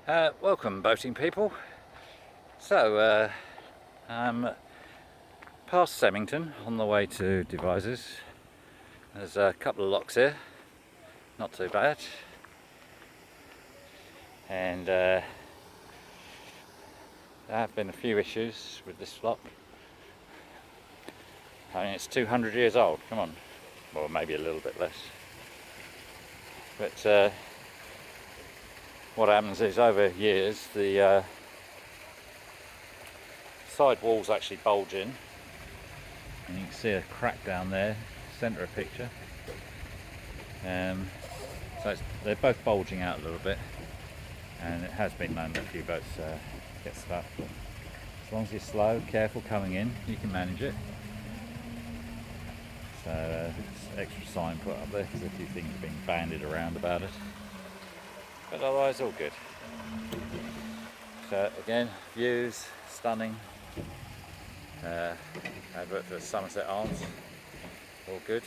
Welcome, boating people. So I'm past Semmington on the way to Devizes. There's a couple of locks here, not too bad, and there have been a few issues with this lock. I mean, it's 200 years old, come on, or maybe a little bit less, but what happens is over years the side walls actually bulge in, and you can see a crack down there, centre of picture. So they're both bulging out a little bit, and it has been known that a few boats get stuck. But as long as you're slow, careful coming in, you can manage it. So there's extra sign put up there because a few things have been bandied around about it. But otherwise all good. So again, views, stunning. Advert for Somerset Arms, all good.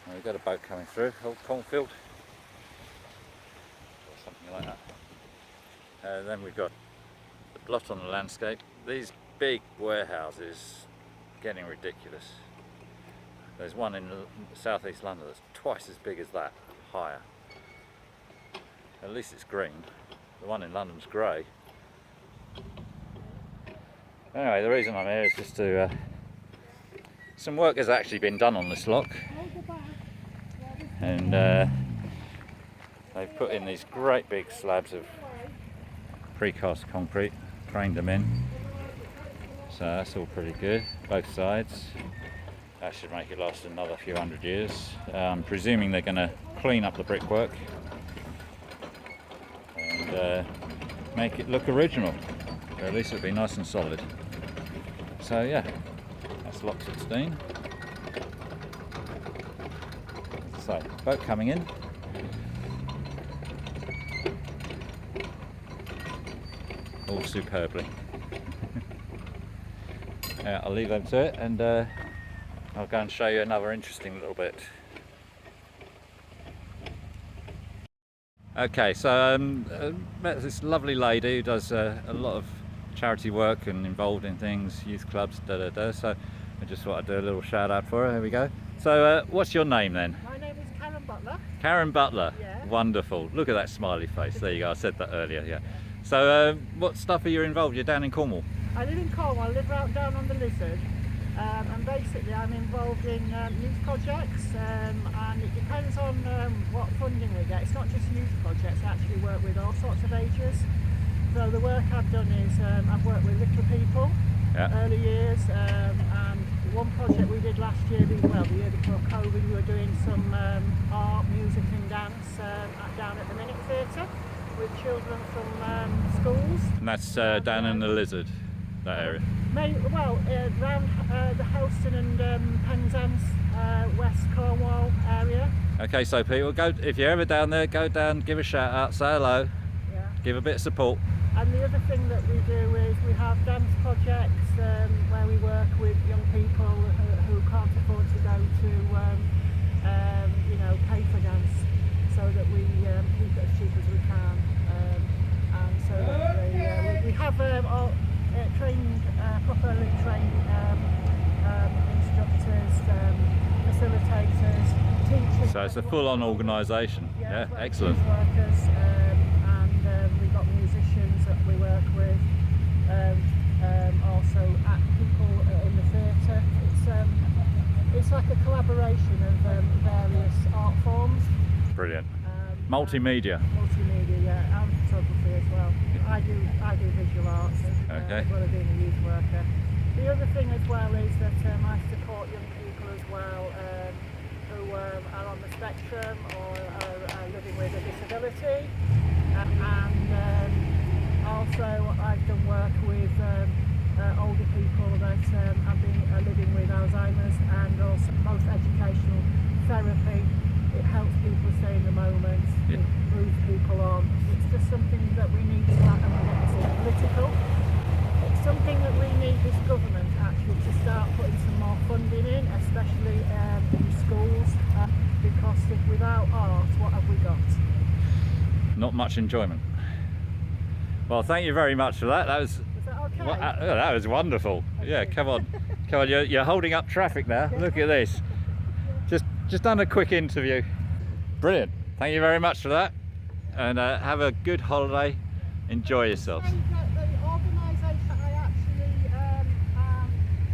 And we've got a boat coming through, old cornfield, or something like that. Then we've got the blot on the landscape. These big warehouses, getting ridiculous. There's one in southeast London that's twice as big as that, higher. At least it's green. The one in London's grey. Anyway, the reason I'm here is just to some work has actually been done on this lock, and they've put in these great big slabs of precast concrete, trained them in, so that's all pretty good, both sides. That should make it last another few hundred years. I'm presuming they're going to clean up the brickwork and make it look original, or at least it'll be nice and solid. So yeah, that's lock 16. As I say, boat coming in. All superbly. Yeah, I'll leave them to it, and I'll go and show you another interesting little bit. Okay, so met this lovely lady who does a lot of charity work and involved in things, youth clubs, so I just thought I'd do a little shout out for her. Here we go. So what's your name then? My name is Karen Butler. Karen Butler. Yeah. Wonderful. Look at that smiley face. There you go. I said that earlier. Yeah. So what stuff are you involved? You're down in Cornwall. I live in Cornwall. I live right down on the Lizard, and basically I'm involved in youth projects, and it depends on what funding we get. It's not just youth projects. I actually work with all sorts of ages. So the work I've done is I've worked with little people, early years, and one project we did last year, well the year before COVID, we were doing some art, music and dance down at the Minute Theatre with children from schools. And that's down in the Lizard, that area? Around the Helston and Penzance, West Cornwall area. Okay, so people, go, if you're ever down there, go down, give a shout out, say hello, give a bit of support. And the other thing that we do is we have dance projects where we work with young people who can't afford to go to, pay for dance, so that we keep it as cheap as we can, and so that we have properly trained instructors, facilitators, teachers. So it's a full-on organisation. Yeah, excellent. Workers, and we've got musicians that we work with, also people in the theatre. It's like a collaboration of various art forms. Brilliant. Multimedia. Multimedia, yeah, and photography as well. I do visual arts, okay. As well as being a youth worker. The other thing as well is that I support young people as well who are on the spectrum or are living with a disability. And also I've done work with older people that are living with Alzheimer's, and also most educational therapy. It helps people stay in the moment, it moves people on. It's just something that we need to have, and we're getting political. It's something that we need this government actually to start putting some more funding in, especially in schools, because without art, what have we got? not much enjoyment. Well, thank you very much for that. That was that okay? well, that was wonderful. Yeah, come on, come on. You're holding up traffic now. Look at this. Just done a quick interview. Brilliant. Thank you very much for that, and have a good holiday. Enjoy yourselves. The organisation I actually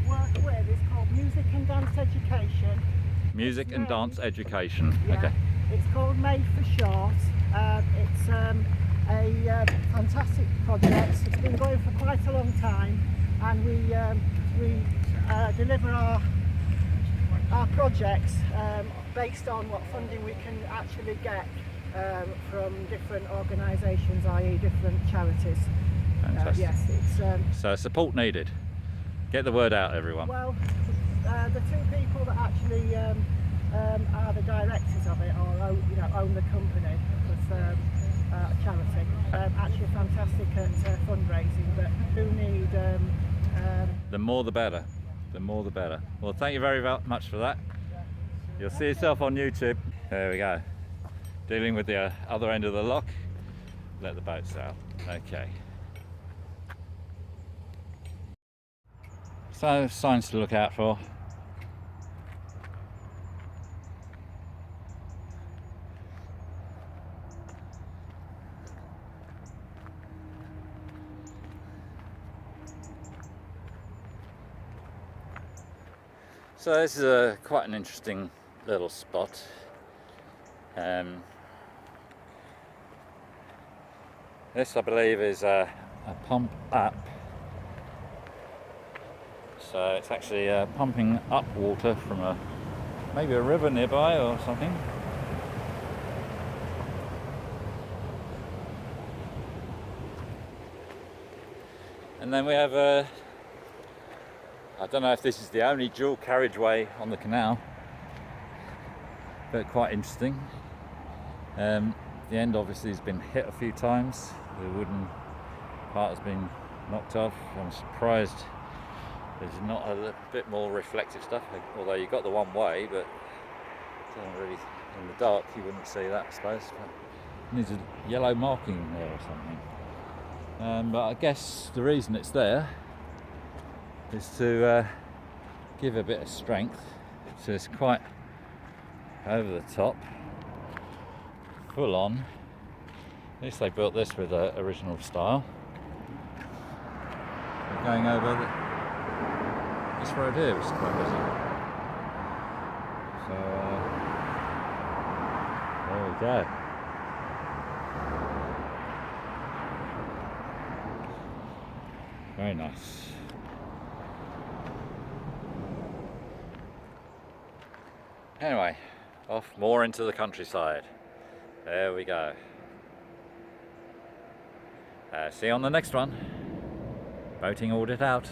work with is called Music and Dance Education. Music and Dance Education. Yeah, Okay. it's called Made for Short. It's a fantastic project. It's been going for quite a long time, and we deliver our projects based on what funding we can actually get from different organisations, i.e. different charities. Fantastic. Yes, it's So support needed. Get the word out, everyone. well, the two people that actually are the directors of it, or own the company with charity, actually fantastic at fundraising, but do need The more the better. The more the better. Well, thank you very much for that. You'll see yourself on YouTube. There we go. Dealing with the other end of the lock. Let the boat sail. Okay. So, signs to look out for. So this is quite an interesting little spot. This, I believe, is a pump up. So it's actually pumping up water from maybe a river nearby or something. And then we have I don't know if this is the only dual carriageway on the canal, but quite interesting. The end obviously has been hit a few times. The wooden part has been knocked off. I'm surprised there's not a little bit more reflective stuff, although you got the one way, but it doesn't really, in the dark you wouldn't see that, I suppose. But there's a yellow marking there or something. But I guess the reason it's there is to give a bit of strength. So it's quite over the top, full on. At least they built this with the original style. We're going over this road here, which is quite busy. So there we go. Very nice. Anyway, off more into the countryside. There we go. See you on the next one. Boating Audit out.